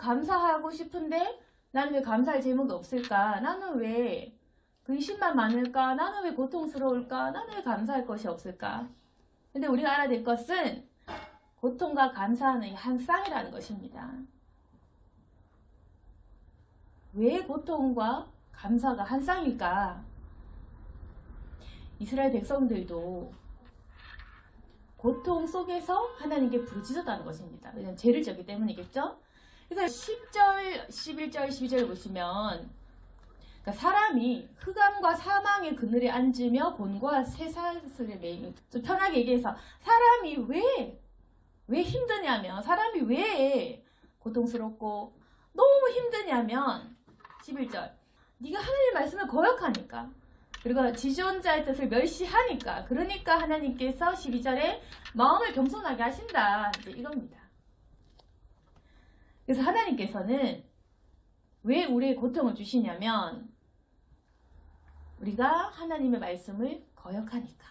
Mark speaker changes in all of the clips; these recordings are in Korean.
Speaker 1: 감사하고 싶은데 나는 왜 감사할 제목이 없을까? 나는 왜 근심만 많을까? 나는 왜 고통스러울까? 나는 왜 감사할 것이 없을까? 근데 우리가 알아야 될 것은 고통과 감사는 한 쌍이라는 것입니다. 왜 고통과 감사가 한 쌍일까? 이스라엘 백성들도 고통 속에서 하나님께 부르짖었다는 것입니다. 왜냐하면 죄를 졌기 때문이겠죠? 그래서 10절, 11절, 12절 보시면 그러니까 사람이 흑암과 사망의 그늘에 앉으며 곤고와 쇠사슬에 매이며, 좀 편하게 얘기해서 사람이 왜 힘드냐면, 사람이 왜 고통스럽고 너무 힘드냐면 11절 네가 하나님의 말씀을 거역하니까, 그리고 지존자의 뜻을 멸시하니까, 그러니까 하나님께서 12절에 마음을 겸손하게 하신다, 이제 이겁니다. 그래서 하나님께서는 왜 우리의 고통을 주시냐면 우리가 하나님의 말씀을 거역하니까,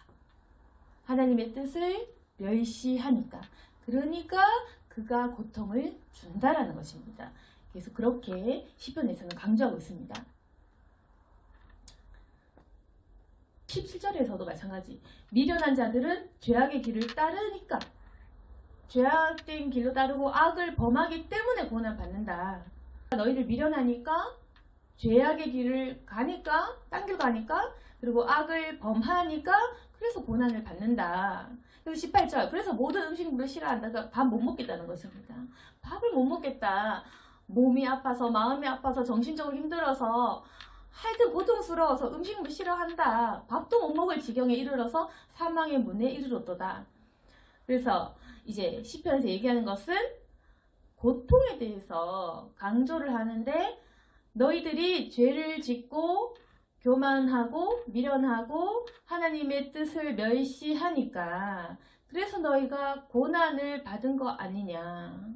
Speaker 1: 하나님의 뜻을 멸시하니까, 그러니까 그가 고통을 준다라는 것입니다. 그래서 그렇게 시편에서는 강조하고 있습니다. 17절에서도 마찬가지. 미련한 자들은 죄악의 길을 따르니까, 죄악된 길로 따르고 악을 범하기 때문에 고난받는다. 너희들 미련하니까, 죄악의 길을 가니까, 딴 길 가니까, 그리고 악을 범하니까 그래서 고난을 받는다. 그리고 18절, 그래서 모든 음식물을 싫어한다. 그러니까 밥 못 먹겠다는 것입니다. 밥을 못 먹겠다. 몸이 아파서, 마음이 아파서, 정신적으로 힘들어서, 하여튼 고통스러워서 음식물 싫어한다. 밥도 못 먹을 지경에 이르러서 사망의 문에 이르렀도다. 그래서 이제 시편에서 얘기하는 것은 고통에 대해서 강조를 하는데, 너희들이 죄를 짓고 교만하고 미련하고 하나님의 뜻을 멸시하니까 그래서 너희가 고난을 받은 거 아니냐.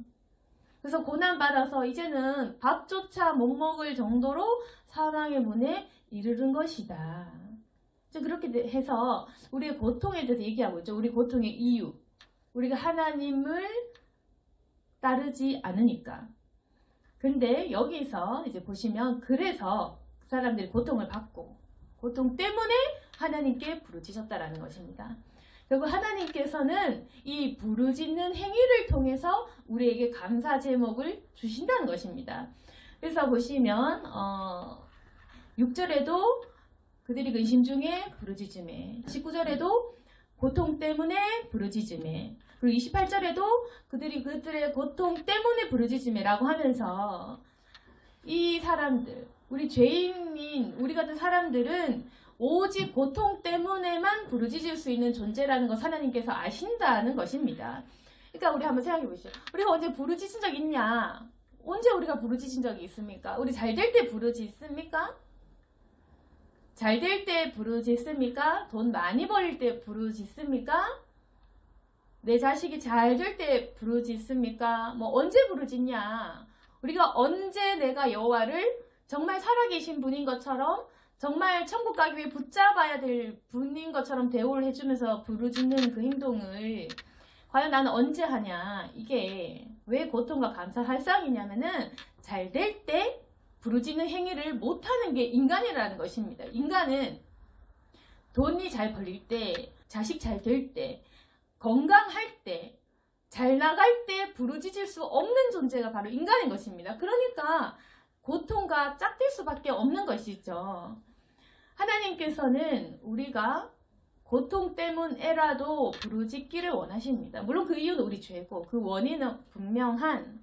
Speaker 1: 그래서 고난받아서 이제는 밥조차 못 먹을 정도로 사망의 문에 이르른 것이다. 그렇게 해서 우리의 고통에 대해서 얘기하고 있죠. 우리 고통의 이유. 우리가 하나님을 따르지 않으니까. 근데 여기서 이제 보시면 그래서 사람들이 고통을 받고 고통 때문에 하나님께 부르짖었다라는 것입니다. 결국 하나님께서는 이 부르짖는 행위를 통해서 우리에게 감사 제목을 주신다는 것입니다. 그래서 보시면 6절에도 그들이 근심 중에 부르짖음에, 19절에도 고통 때문에 부르짖음에, 그리고 28절에도 그들이 그들의 고통 때문에 부르짖음에라고 하면서 이 사람들, 우리 죄인인 우리 같은 사람들은 오직 고통 때문에만 부르짖을 수 있는 존재라는 것 하나님께서 아신다는 것입니다. 그러니까 우리 한번 생각해 보시죠. 우리가 언제 부르짖은 적 있냐? 언제 우리가 부르짖은 적이 있습니까? 우리 잘 될 때 부르짖습니까? 잘 될 때 부르짖습니까? 돈 많이 벌릴 때 부르짖습니까? 내 자식이 잘 될 때 부르짖습니까? 언제 부르짖냐? 우리가 언제 내가 여호와를 정말 살아계신 분인 것처럼, 정말 천국 가기 위해 붙잡아야 될 분인 것처럼 대우를 해주면서 부르짖는 그 행동을 과연 나는 언제 하냐? 이게 왜 고통과 감사 할상이냐면은 잘 될 때 부르짖는 행위를 못하는 게 인간이라는 것입니다. 인간은 돈이 잘 벌릴 때, 자식 잘 될 때, 건강할 때, 잘 나갈 때 부르짖을 수 없는 존재가 바로 인간인 것입니다. 그러니까 고통과 짝될 수밖에 없는 것이죠. 하나님께서는 우리가 고통 때문에라도 부르짖기를 원하십니다. 물론 그 이유는 우리 죄고 그 원인은 분명한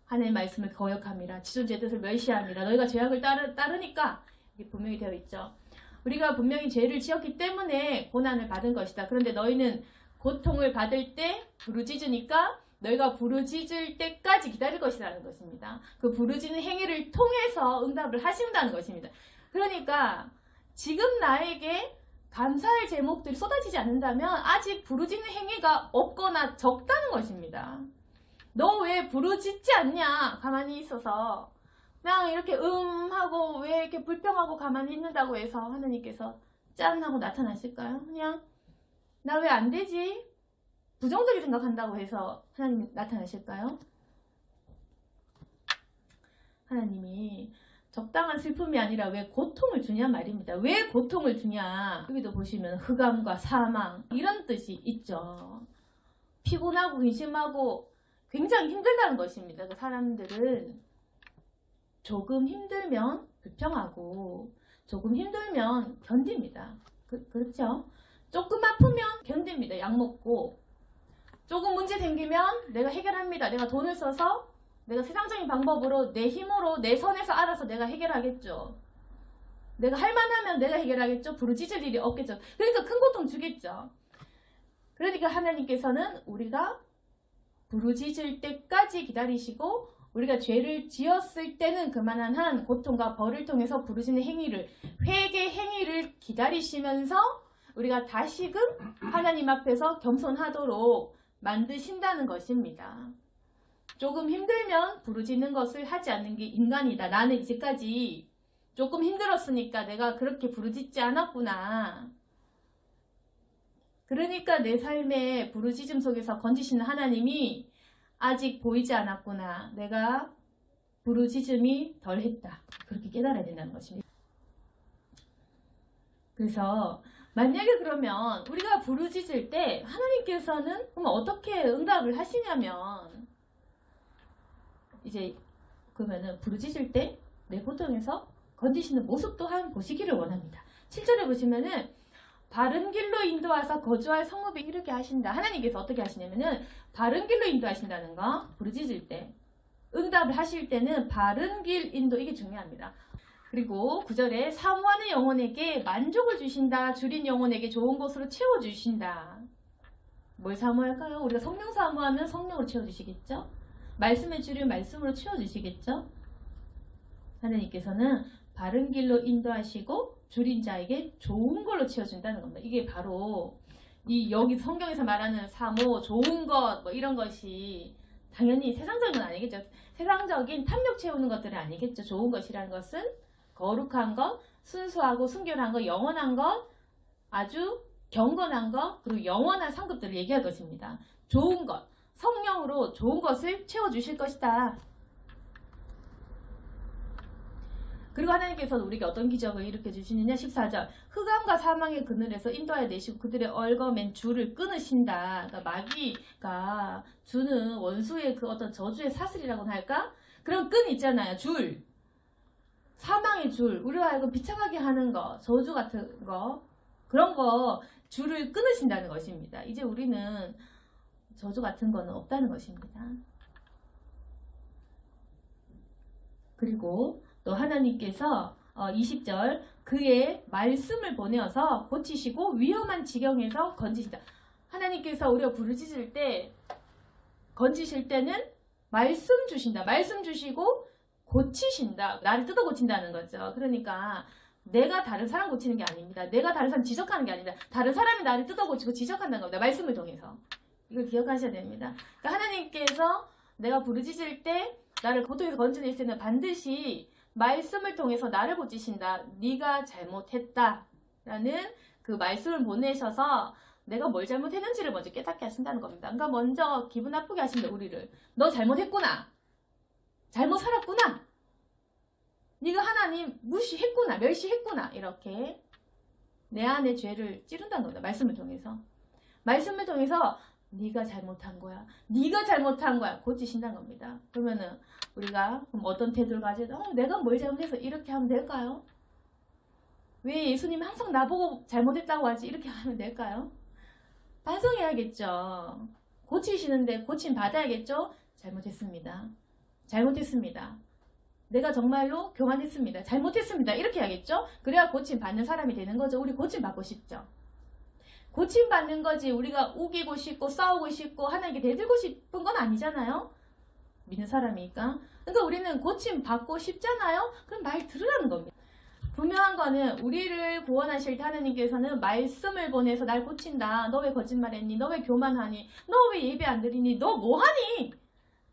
Speaker 1: 하나님의 말씀을 거역함이라, 지존자의 뜻을 멸시함이라, 너희가 죄악을 따르니까 이게 분명히 되어 있죠. 우리가 분명히 죄를 지었기 때문에 고난을 받은 것이다. 그런데 너희는 고통을 받을 때 부르짖으니까 너희가 부르짖을 때까지 기다릴 것이라는 것입니다. 그 부르짖는 행위를 통해서 응답을 하신다는 것입니다. 그러니까 지금 나에게 감사할 제목들이 쏟아지지 않는다면 아직 부르짖는 행위가 없거나 적다는 것입니다. 너 왜 부르짖지 않냐? 가만히 있어서 그냥 이렇게 하고 왜 이렇게 불평하고 가만히 있는다고 해서 하나님께서 짠 하고 나타나실까요? 그냥 나 왜 안 되지? 부정적인 생각한다고 해서 하나님 나타나실까요? 하나님이 적당한 슬픔이 아니라 왜 고통을 주냐 말입니다. 왜 고통을 주냐? 여기도 보시면 흑암과 사망 이런 뜻이 있죠. 피곤하고 근심하고 굉장히 힘들다는 것입니다. 그 사람들은 조금 힘들면 불평하고 조금 힘들면 견딥니다. 그렇죠? 조금 아프면 견딥니다. 약 먹고 조금 문제 생기면 내가 해결합니다. 내가 돈을 써서 내가 세상적인 방법으로 내 힘으로 내 선에서 알아서 내가 해결하겠죠. 내가 할 만하면 내가 해결하겠죠. 부르짖을 일이 없겠죠. 그러니까 큰 고통 주겠죠. 그러니까 하나님께서는 우리가 부르짖을 때까지 기다리시고 우리가 죄를 지었을 때는 그만한 한 고통과 벌을 통해서 부르짖는 행위를 회개 행위를 기다리시면서 우리가 다시금 하나님 앞에서 겸손하도록 만드신다는 것입니다. 조금 힘들면 부르짖는 것을 하지 않는 게 인간이다. 나는 이제까지 조금 힘들었으니까 내가 그렇게 부르짖지 않았구나. 그러니까 내 삶의 부르짖음 속에서 건지시는 하나님이 아직 보이지 않았구나. 내가 부르짖음이 덜했다. 그렇게 깨달아야 된다는 것입니다. 그래서 만약에 그러면 우리가 부르짖을 때 하나님께서는 그럼 어떻게 응답을 하시냐면 이제 그러면은 부르짖을 때 내 고통에서 건지시는 모습 또한 보시기를 원합니다. 7절에 보시면은 바른 길로 인도하사 거주할 성읍에 이르게 하신다. 하나님께서 어떻게 하시냐면은 바른 길로 인도하신다는 거. 부르짖을 때 응답을 하실 때는 바른 길 인도, 이게 중요합니다. 그리고 9절에 사모하는 영혼에게 만족을 주신다. 줄인 영혼에게 좋은 것으로 채워주신다. 뭘 사모할까요? 우리가 성령 사모하면 성령으로 채워주시겠죠? 말씀의 줄을 말씀으로 채워주시겠죠? 하나님께서는 바른 길로 인도하시고 줄인 자에게 좋은 걸로 채워준다는 겁니다. 이게 바로 이 여기 성경에서 말하는 사모, 좋은 것 뭐 이런 것이 당연히 세상적인 건 아니겠죠. 세상적인 탐욕 채우는 것들은 아니겠죠. 좋은 것이라는 것은 거룩한 것, 순수하고 순결한 것, 영원한 것, 아주 경건한 것, 그리고 영원한 상급들을 얘기할 것입니다. 좋은 것, 성령으로 좋은 것을 채워주실 것이다. 그리고 하나님께서는 우리에게 어떤 기적을 일으켜 주시느냐. 14절 흑암과 사망의 그늘에서 인도하여 내시고 그들의 얽어맨 줄을 끊으신다. 그러니까 마귀가 주는 원수의 그 어떤 저주의 사슬이라고나 할까? 그런 끈 있잖아요. 줄. 사망의 줄. 우리와 하여금 비참하게 하는 거. 저주 같은 거. 그런 거 줄을 끊으신다는 것입니다. 이제 우리는 저주 같은 거는 없다는 것입니다. 그리고 또 하나님께서 20절 그의 말씀을 보내어서 고치시고 위험한 지경에서 건지신다. 하나님께서 우리가 부르짖을 때 건지실 때는 말씀 주신다. 말씀 주시고 고치신다. 나를 뜯어 고친다는 거죠. 그러니까 내가 다른 사람 고치는 게 아닙니다. 내가 다른 사람 지적하는 게 아닙니다. 다른 사람이 나를 뜯어 고치고 지적한다는 겁니다. 말씀을 통해서. 이걸 기억하셔야 됩니다. 그러니까 하나님께서 내가 부르짖을 때 나를 고통에서 건져낼 때는 반드시 말씀을 통해서 나를 고치신다. 네가 잘못했다. 라는 그 말씀을 보내셔서 내가 뭘 잘못했는지를 먼저 깨닫게 하신다는 겁니다. 그러니까 먼저 기분 나쁘게 하신다. 우리를. 너 잘못했구나. 잘못 살았구나. 네가 하나님 무시했구나. 멸시했구나. 이렇게 내 안의 죄를 찌른다는 겁니다. 말씀을 통해서. 말씀을 통해서 네가 잘못한 거야. 네가 잘못한 거야. 고치신다는 겁니다. 그러면은 우리가 그럼 어떤 태도를 가지고 내가 뭘 잘못해서 이렇게 하면 될까요? 왜 예수님 항상 나보고 잘못했다고 하지? 이렇게 하면 될까요? 반성해야겠죠. 고치시는데 고침 받아야겠죠? 잘못했습니다. 잘못했습니다. 내가 정말로 교만했습니다. 잘못했습니다. 이렇게 해야겠죠? 그래야 고침 받는 사람이 되는 거죠. 우리 고침 받고 싶죠? 고침 받는 거지 우리가 우기고 싶고 싸우고 싶고 하나님께 대들고 싶은 건 아니잖아요. 믿는 사람이니까. 그러니까 우리는 고침 받고 싶잖아요. 그럼 말 들으라는 겁니다. 분명한 거는 우리를 구원하실 때 하나님께서는 말씀을 보내서 날 고친다. 너 왜 거짓말했니? 너 왜 교만하니? 너 왜 예배 안 드리니? 너 뭐하니?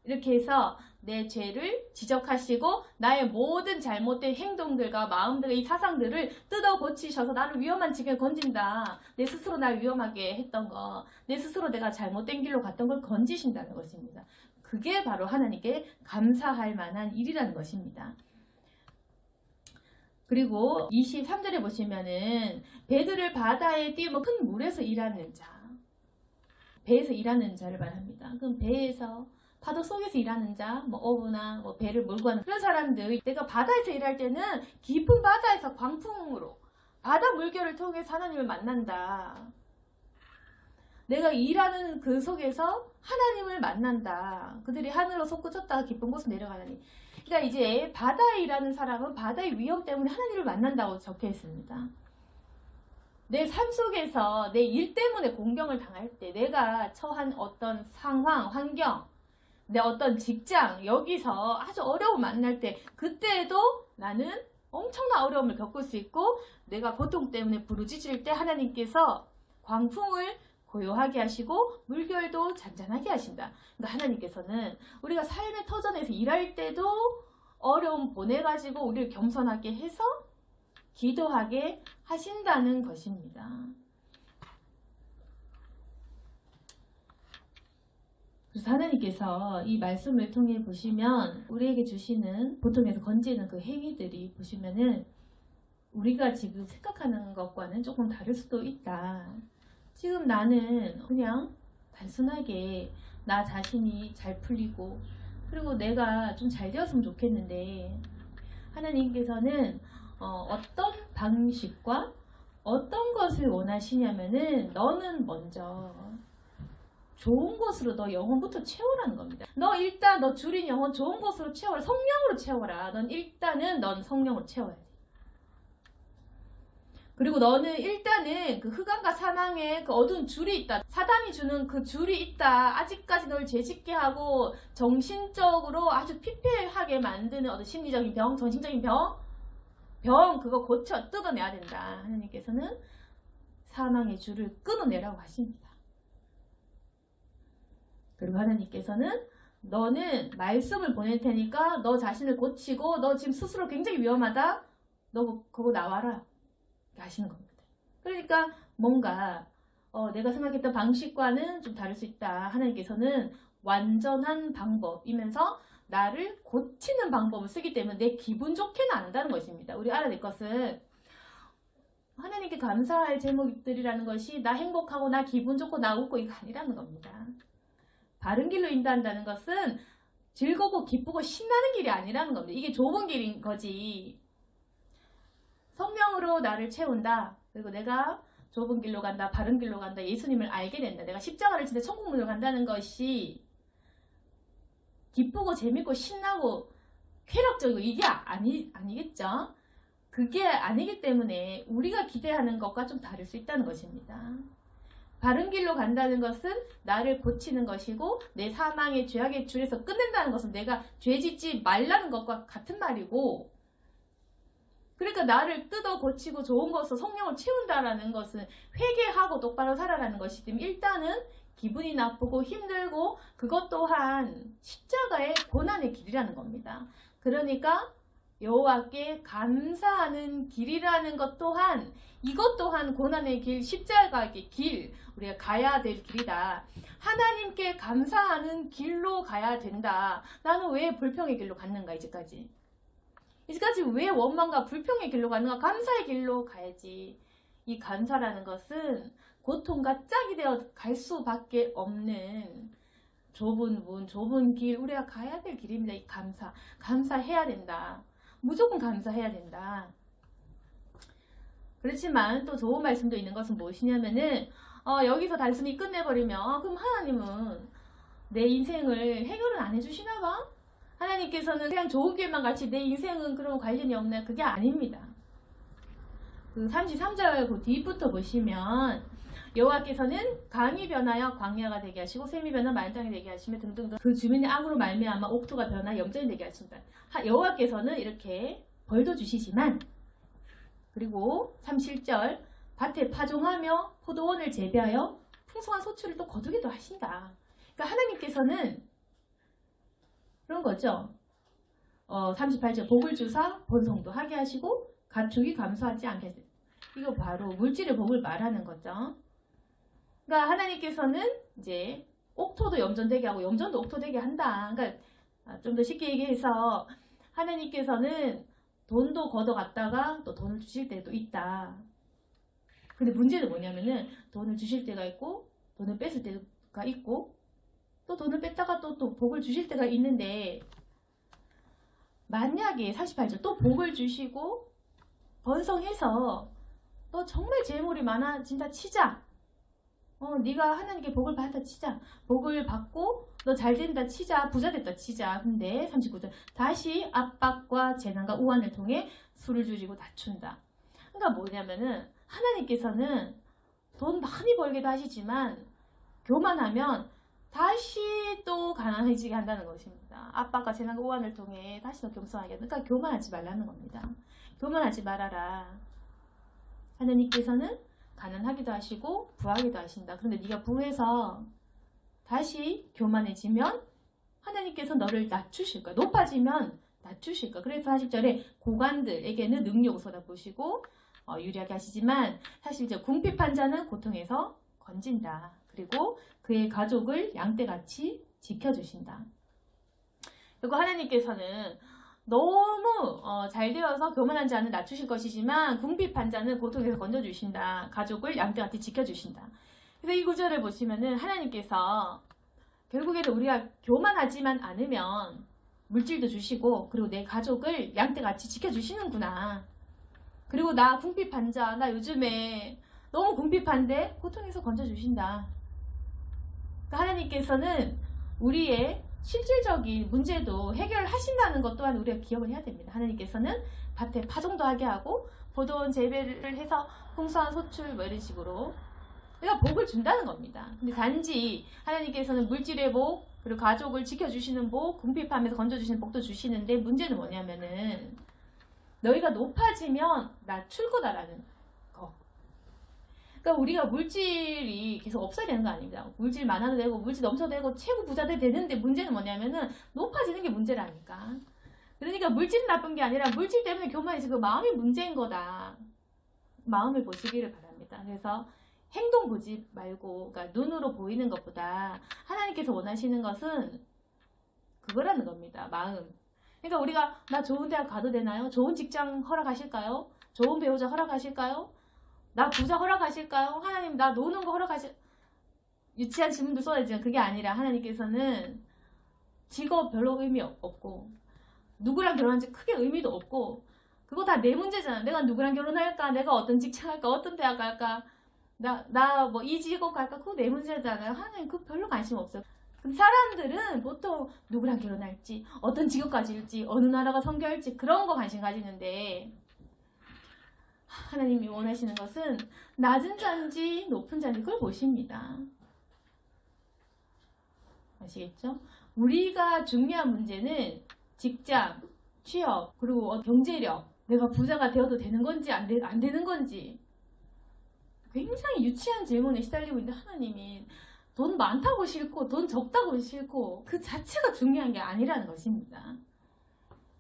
Speaker 1: 이렇게 해서 내 죄를 지적하시고 나의 모든 잘못된 행동들과 마음들과 이 사상들을 뜯어 고치셔서 나를 위험한 지경에 건진다. 내 스스로 날 위험하게 했던 거, 내 스스로 내가 잘못된 길로 갔던 걸 건지신다는 것입니다. 그게 바로 하나님께 감사할 만한 일이라는 것입니다. 그리고 23절에 보시면은 배들을 바다에 띄우며 큰 물에서 일하는 자, 배에서 일하는 자를 말합니다. 그럼 배에서 파도 속에서 일하는 자, 뭐 어부나 뭐 배를 몰고 하는 그런 사람들, 내가 바다에서 일할 때는 깊은 바다에서 광풍으로 바다 물결을 통해서 하나님을 만난다. 내가 일하는 그 속에서 하나님을 만난다. 그들이 하늘로 솟구쳤다가 깊은 곳으로 내려가느니. 그러니까 이제 바다에 일하는 사람은 바다의 위험 때문에 하나님을 만난다고 적혀 있습니다. 내 삶 속에서 내 일 때문에 공경을 당할 때, 내가 처한 어떤 상황, 환경, 내 어떤 직장, 여기서 아주 어려움 만날 때, 그때에도 나는 엄청난 어려움을 겪을 수 있고, 내가 고통 때문에 부르짖을 때 하나님께서 광풍을 고요하게 하시고 물결도 잔잔하게 하신다. 그러니까 하나님께서는 우리가 삶의 터전에서 일할 때도 어려움 보내가지고 우리를 겸손하게 해서 기도하게 하신다는 것입니다. 그래서 하나님께서 이 말씀을 통해 보시면 우리에게 주시는, 보통에서 건지는 그 행위들이 보시면은 우리가 지금 생각하는 것과는 조금 다를 수도 있다. 지금 나는 그냥 단순하게 나 자신이 잘 풀리고 그리고 내가 좀 잘 되었으면 좋겠는데, 하나님께서는 어떤 방식과 어떤 것을 원하시냐면은 너는 먼저 좋은 것으로 너 영혼부터 채우라는 겁니다. 너 일단 너 줄인 영혼 좋은 것으로 채워라. 성령으로 채워라. 넌 성령으로 채워야 돼. 그리고 너는 일단은 그 흑암과 사망의 그 어두운 줄이 있다. 사단이 주는 그 줄이 있다. 아직까지 널 죄짓게 하고 정신적으로 아주 피폐하게 만드는 어떤 심리적인 병, 정신적인 병 그거 고쳐 뜯어내야 된다. 하나님께서는 사망의 줄을 끊어내라고 하십니다. 그리고 하나님께서는 너는 말씀을 보낼 테니까 너 자신을 고치고, 너 지금 스스로 굉장히 위험하다. 너 그거 나와라. 하시는 겁니다. 그러니까 뭔가 내가 생각했던 방식과는 좀 다를 수 있다. 하나님께서는 완전한 방법이면서 나를 고치는 방법을 쓰기 때문에 내 기분 좋게는 안 한다는 것입니다. 우리 알아야 될 것은 하나님께 감사할 제목들이라는 것이 나 행복하고 나 기분 좋고 나 웃고 이거 아니라는 겁니다. 바른 길로 인도한다는 것은 즐겁고 기쁘고 신나는 길이 아니라는 겁니다. 이게 좁은 길인 거지. 성령으로 나를 채운다. 그리고 내가 좁은 길로 간다. 바른 길로 간다. 예수님을 알게 된다. 내가 십자가를 진짜 천국문으로 간다는 것이 기쁘고 재밌고 신나고 쾌락적이고 이게 아니겠죠? 그게 아니기 때문에 우리가 기대하는 것과 좀 다를 수 있다는 것입니다. 바른 길로 간다는 것은 나를 고치는 것이고, 내 사망의 죄악의 줄에서 끝낸다는 것은 내가 죄 짓지 말라는 것과 같은 말이고, 그러니까 나를 뜯어 고치고 좋은 것으로 성령을 채운다라는 것은 회개하고 똑바로 살아라는 것이기 때문에 일단은 기분이 나쁘고 힘들고 그것 또한 십자가의 고난의 길이라는 겁니다. 그러니까 여호와께 감사하는 길이라는 것 또한, 이것 또한 고난의 길, 십자가의 길, 우리가 가야 될 길이다. 하나님께 감사하는 길로 가야 된다. 나는 왜 불평의 길로 갔는가 이제까지 왜 원망과 불평의 길로 가는가? 감사의 길로 가야지. 이 감사라는 것은 고통과 짝이 되어 갈 수밖에 없는 좁은 문, 좁은 길, 우리가 가야 될 길입니다. 이 감사해야 된다. 무조건 감사해야 된다. 그렇지만 또 좋은 말씀도 있는 것은 무엇이냐면은 여기서 단순히 끝내버리면 그럼 하나님은 내 인생을 해결은 안 해주시나 봐? 하나님께서는 그냥 좋은 길만 같이 내 인생은 그런 관련이 없네. 그게 아닙니다. 그 33절 그 뒤부터 보시면 여호와께서는 강이 변하여 광야가 되게 하시고 샘이 변하 만장이 되게 하시며 등등등 그 주민의 암으로 말미암아 옥토가 변하 염전이 되게 하신다. 여호와께서는 이렇게 벌도 주시지만, 그리고 37절 밭에 파종하며 포도원을 재배하여 풍성한 소출을 또 거두기도 하신다. 그러니까 하나님께서는 그런 거죠. 38절 복을 주사 번성도 하게 하시고 가축이 감소하지 않게 하신다. 이거 바로 물질의 복을 말하는 거죠. 그러니까 하나님께서는 이제 옥토도 염전되게 하고 염전도 옥토되게 한다. 그러니까 좀 더 쉽게 얘기해서 하나님께서는 돈도 걷어갔다가 또 돈을 주실 때도 있다. 근데 문제는 뭐냐면은 돈을 주실 때가 있고 돈을 뺏을 때가 있고 또 돈을 뺐다가 또 복을 주실 때가 있는데, 만약에 48절 또 복을 주시고 번성해서 너 정말 재물이 많아진다 치자. 네가 하나님께 복을 받았다 치자. 복을 받고 너 잘 된다 치자. 부자 됐다 치자. 근데 39절 다시 압박과 재난과 우환을 통해 술을 줄이고 낮춘다. 그러니까 뭐냐면은 하나님께서는 돈 많이 벌게도 하시지만 교만하면 다시 또 가난해지게 한다는 것입니다. 압박과 재난과 우환을 통해 다시 더 겸손하게. 그러니까 교만하지 말라는 겁니다. 교만하지 말아라. 하나님께서는 가난하기도 하시고 부하기도 하신다. 그런데 네가 부해서 다시 교만해지면 하나님께서 너를 낮추실 거야. 높아지면 낮추실 거야. 그래서 40절에 고관들에게는 능력을 쏟아부으시고 유리하게 하시지만 사실 이제 궁핍한 자는 고통에서 건진다. 그리고 그의 가족을 양떼같이 지켜주신다. 그리고 하나님께서는 너무 잘 되어서 교만한 자는 낮추실 것이지만 궁핍한 자는 고통에서 건져주신다. 가족을 양떼같이 지켜주신다. 그래서 이 구절을 보시면은 하나님께서 결국에는 우리가 교만하지만 않으면 물질도 주시고 그리고 내 가족을 양떼같이 지켜주시는구나. 그리고 나 궁핍한 자, 나 요즘에 너무 궁핍한데 고통에서 건져주신다. 그러니까 하나님께서는 우리의 실질적인 문제도 해결하신다는 것 또한 우리가 기억을 해야 됩니다. 하나님께서는 밭에 파종도 하게 하고 포도원 재배를 해서 풍성한 소출 뭐 이런 식으로 내가 복을 준다는 겁니다. 근데 단지 하나님께서는 물질의 복 그리고 가족을 지켜주시는 복, 궁핍함에서 건져주시는 복도 주시는데 문제는 뭐냐면은 너희가 높아지면 낮출 거다라는 거. 그러니까 우리가 물질이 계속 없어야 되는 거 아닙니다. 물질 많아도 되고 물질 넘쳐도 되고 최고 부자들 되는데 문제는 뭐냐면은 높아지는 게 문제라니까. 그러니까 물질은 나쁜 게 아니라 물질 때문에 교만해지고 마음이 문제인 거다. 마음을 보시기를 바랍니다. 그래서 행동 보지 말고, 그러니까 눈으로 보이는 것보다 하나님께서 원하시는 것은 그거라는 겁니다. 마음. 그러니까 우리가 나 좋은 대학 가도 되나요? 좋은 직장 허락하실까요? 좋은 배우자 허락하실까요? 나 부자 허락하실까요? 하나님 나 노는 거 유치한 질문도 쏟아지지만 그게 아니라 하나님께서는 직업 별로 의미 없고 누구랑 결혼한지 크게 의미도 없고 그거 다 내 문제잖아. 내가 누구랑 결혼할까? 내가 어떤 직장 할까? 어떤 대학 갈까? 나 뭐 이 직업 갈까? 그거 내 문제잖아요. 하나님 그거 별로 관심 없어요. 사람들은 보통 누구랑 결혼할지, 어떤 직업 가질지, 어느 나라가 선교할지 그런 거 관심 가지는데 하나님이 원하시는 것은 낮은 자인지 높은 자인지 그걸 보십니다. 아시겠죠? 우리가 중요한 문제는 직장, 취업, 그리고 경제력, 내가 부자가 되어도 되는 건지 안 되는 건지 굉장히 유치한 질문에 시달리고 있는데 하나님이 돈 많다고 싫고 돈 적다고 싫고 그 자체가 중요한 게 아니라는 것입니다.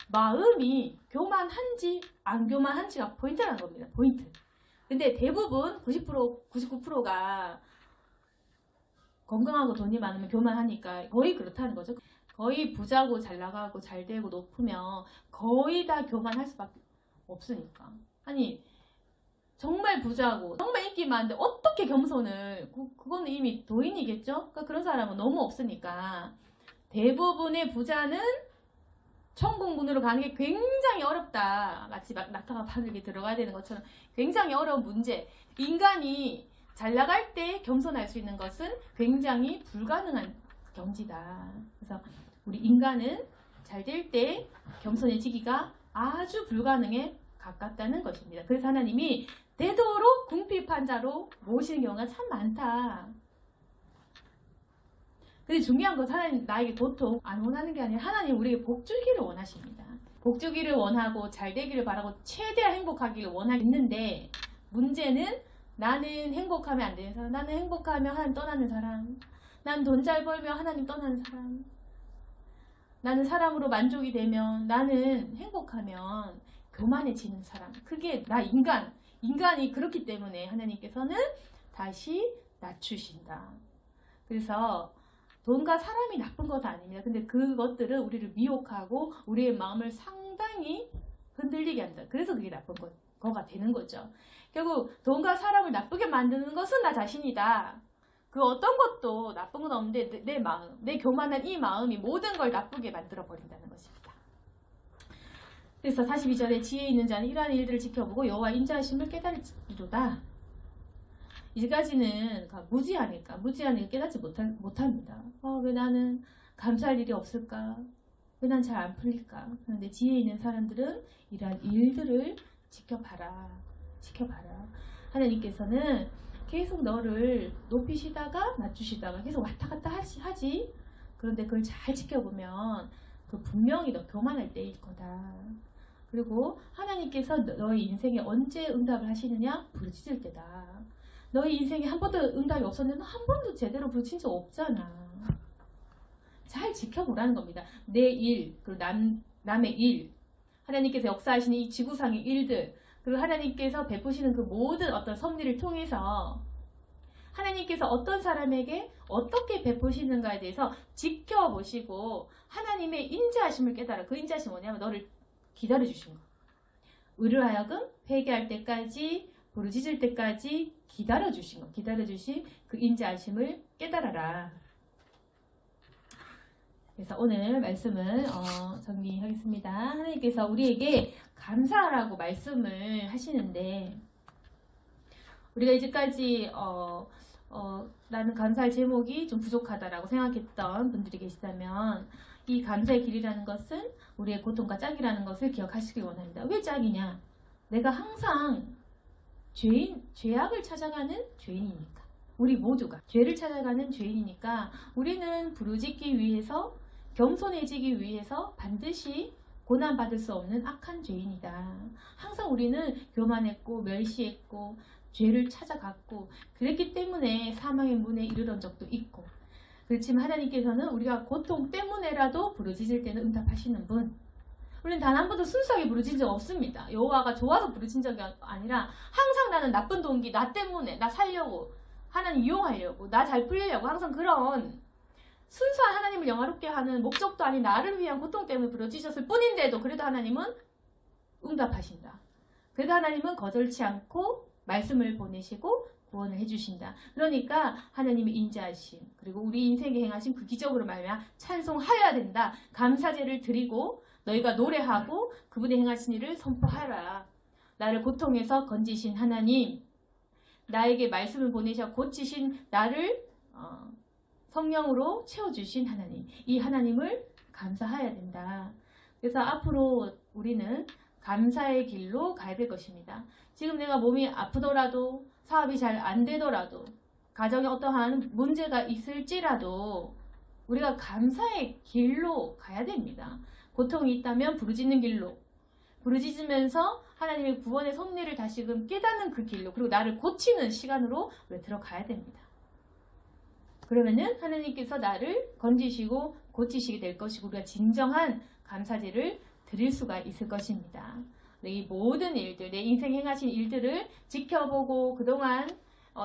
Speaker 1: 마음이 교만한지 안 교만한지가 포인트라는 겁니다. 포인트. 근데 대부분 90%, 99%가 건강하고 돈이 많으면 교만하니까 거의 그렇다는 거죠. 거의 부자고 잘 나가고 잘 되고 높으면 거의 다 교만할 수밖에 없으니까. 아니 정말 부자고 정말 인기 많은데 어떻게 겸손을, 그거는 이미 도인이겠죠? 그러니까 그런 사람은 너무 없으니까 대부분의 부자는 천국문으로 가는 게 굉장히 어렵다. 마치 낙타가 바늘에 들어가야 되는 것처럼 굉장히 어려운 문제. 인간이 잘 나갈 때 겸손할 수 있는 것은 굉장히 불가능한 경지다. 그래서 우리 인간은 잘 될 때 겸손해지기가 아주 불가능에 가깝다는 것입니다. 그래서 하나님이 되도록 궁핍한 자로 모시는 경우가 참 많다. 근데 중요한 것은 하나님 나에게 고통 안 원하는 게 아니라 하나님 우리에게 복 주기를 원하십니다. 복 주기를 원하고 잘 되기를 바라고 최대한 행복하기를 원하겠는데 문제는 나는 행복하면 안 되는 사람, 나는 행복하면 하나님 떠나는 사람, 난 돈 잘 벌면 하나님 떠나는 사람, 나는 사람으로 만족이 되면, 나는 행복하면 교만해지는 사람. 그게 나 인간이 그렇기 때문에 하나님께서는 다시 낮추신다. 그래서 돈과 사람이 나쁜 것은 아닙니다. 근데 그것들은 우리를 미혹하고 우리의 마음을 상당히 흔들리게 한다. 그래서 그게 나쁜 거가 되는 거죠. 결국 돈과 사람을 나쁘게 만드는 것은 나 자신이다. 그 어떤 것도 나쁜 건 없는데 내 마음, 내 교만한 이 마음이 모든 걸 나쁘게 만들어 버린다는 것입니다. 그래서 42절에 지혜 있는 자는 이러한 일들을 지켜보고 여호와 인자하심을 깨달으리로다. 이제까지는 무지하니까 깨닫지 못합니다. 왜 나는 감사할 일이 없을까? 왜 난 잘 안 풀릴까? 그런데 지혜 있는 사람들은 이러한 일들을 지켜봐라. 하나님께서는 계속 너를 높이시다가 낮추시다가 계속 왔다 갔다 하지. 그런데 그걸 잘 지켜보면 그 분명히 너 교만할 때일 거다. 그리고 하나님께서 너의 인생에 언제 응답을 하시느냐? 부르짖을 때다. 너의 인생에 한 번도 응답이 없었는데 너 한 번도 제대로 부르친 적 없잖아. 잘 지켜보라는 겁니다. 내 일, 그리고 남의 일, 하나님께서 역사하시는 이 지구상의 일들, 그리고 하나님께서 베푸시는 그 모든 어떤 섭리를 통해서 하나님께서 어떤 사람에게 어떻게 베푸시는가에 대해서 지켜보시고 하나님의 인자하심을 깨달아. 그 인자하심이 뭐냐면 너를 기다려주신 거. 의를 회개할 때까지, 부르짖을 때까지 기다려주신 거. 기다려주신 그 인자하심을 깨달아라. 그래서 오늘 말씀을 정리하겠습니다. 하나님께서 우리에게 감사하라고 말씀을 하시는데 우리가 이제까지 나는 감사할 제목이 좀 부족하다라고 생각했던 분들이 계시다면 이 감사의 길이라는 것은 우리의 고통과 짝이라는 것을 기억하시길 원합니다. 왜 짝이냐? 내가 항상 죄악을 찾아가는 죄인이니까. 우리 모두가 죄를 찾아가는 죄인이니까 우리는 부르짖기 위해서 겸손해지기 위해서 반드시 고난받을 수 없는 악한 죄인이다. 항상 우리는 교만했고 멸시했고 죄를 찾아갔고 그랬기 때문에 사망의 문에 이르던 적도 있고 그렇지만 하나님께서는 우리가 고통 때문에라도 부르짖을 때는 응답하시는 분. 우리는 단 한 번도 순수하게 부르짖은 적 없습니다. 여호와가 좋아서 부르짖은 적이 아니라 항상 나는 나쁜 동기, 나 때문에, 나 살려고 하나님 이용하려고, 나 잘 풀리려고 항상 그런 순수한 하나님을 영화롭게 하는 목적도 아닌 나를 위한 고통 때문에 부르짖었을 뿐인데도 그래도 하나님은 응답하신다. 그래도 하나님은 거절치 않고 말씀을 보내시고 구원을 해주신다. 그러니까 하나님의 인자하심 그리고 우리 인생에 행하신 그 기적으로 말미암아 찬송하여야 된다. 감사제를 드리고 너희가 노래하고 그분의 행하신 일을 선포하라. 나를 고통에서 건지신 하나님, 나에게 말씀을 보내셔 고치신 나를 성령으로 채워주신 하나님, 이 하나님을 감사해야 된다. 그래서 앞으로 우리는 감사의 길로 가야 될 것입니다. 지금 내가 몸이 아프더라도 사업이 잘 안 되더라도 가정에 어떠한 문제가 있을지라도 우리가 감사의 길로 가야 됩니다. 고통이 있다면 부르짖는 길로 부르짖으면서 하나님의 구원의 섭리를 다시금 깨닫는 그 길로 그리고 나를 고치는 시간으로 우리가 들어가야 됩니다. 그러면은 하나님께서 나를 건지시고 고치시게 될 것이고 우리가 진정한 감사제를 드릴 수가 있을 것입니다. 이 모든 일들, 내 인생 행하신 일들을 지켜보고 그동안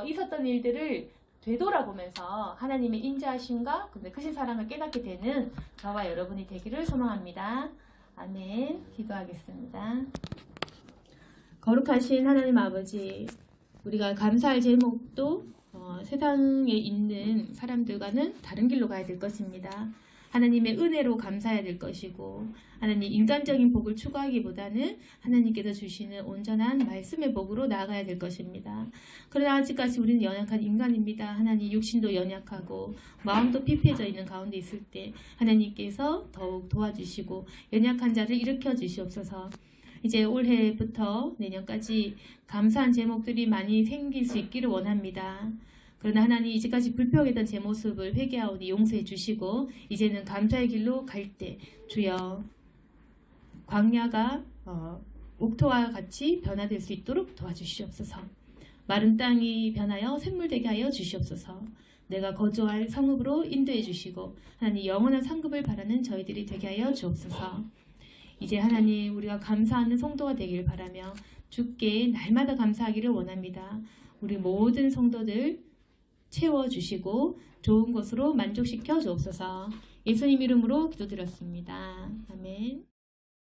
Speaker 1: 있었던 일들을 되돌아보면서 하나님의 인자하심과 크신 사랑을 깨닫게 되는 저와 여러분이 되기를 소망합니다. 아멘. 기도하겠습니다. 거룩하신 하나님 아버지, 우리가 감사할 제목도 세상에 있는 사람들과는 다른 길로 가야 될 것입니다. 하나님의 은혜로 감사해야 될 것이고 하나님 인간적인 복을 추구하기보다는 하나님께서 주시는 온전한 말씀의 복으로 나아가야 될 것입니다. 그러나 아직까지 우리는 연약한 인간입니다. 하나님 육신도 연약하고 마음도 피폐해져 있는 가운데 있을 때 하나님께서 더욱 도와주시고 연약한 자를 일으켜 주시옵소서. 이제 올해부터 내년까지 감사한 제목들이 많이 생길 수 있기를 원합니다. 그러나 하나님 이제까지 불평했던 제 모습을 회개하오니 용서해 주시고 이제는 감사의 길로 갈 때 주여 광야가 옥토와 같이 변화될 수 있도록 도와주시옵소서. 마른 땅이 변하여 샘물되게 하여 주시옵소서. 내가 거주할 성읍으로 인도해 주시고 하나님 영원한 상급을 바라는 저희들이 되게 하여 주옵소서. 이제 하나님 우리가 감사하는 성도가 되길 바라며 주께 날마다 감사하기를 원합니다. 우리 모든 성도들
Speaker 2: 채워주시고 좋은 것으로 만족시켜 주옵소서. 예수님 이름으로 기도드렸습니다. 아멘.